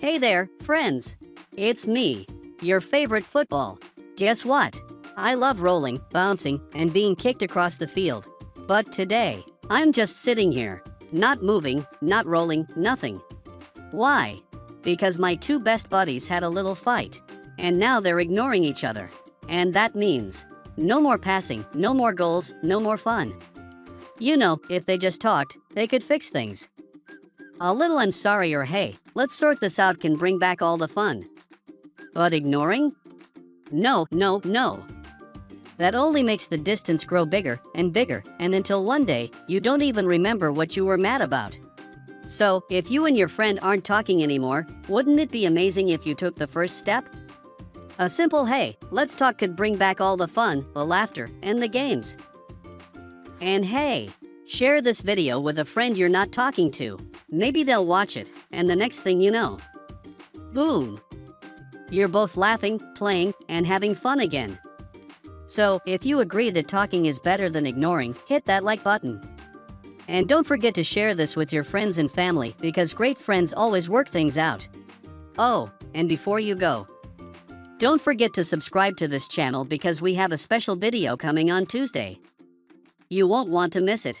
Hey there, friends. It's me, your favorite football. Guess what? I love rolling, bouncing, and being kicked across the field. But today, I'm just sitting here, not moving, not rolling, nothing. Why? Because my two best buddies had a little fight, and now they're ignoring each other. And that means no more passing, no more goals, no more fun. You know, if they just talked, they could fix things. A little "I'm sorry" or "Hey, let's sort this out" can bring back all the fun. But ignoring? No, no, no. That only makes the distance grow bigger, and until one day, you don't even remember what you were mad about. So, if you and your friend aren't talking anymore, wouldn't it be amazing if you took the first step? A simple "Hey, let's talk" could bring back all the fun, the laughter, and the games. And hey, share this video with a friend you're not talking to. Maybe they'll watch it, and the next thing you know, boom! You're both laughing, playing, and having fun again. So, if you agree that talking is better than ignoring, hit that like button. And don't forget to share this with your friends and family, because great friends always work things out. Oh, and before you go, don't forget to subscribe to this channel because we have a special video coming on Tuesday. You won't want to miss it.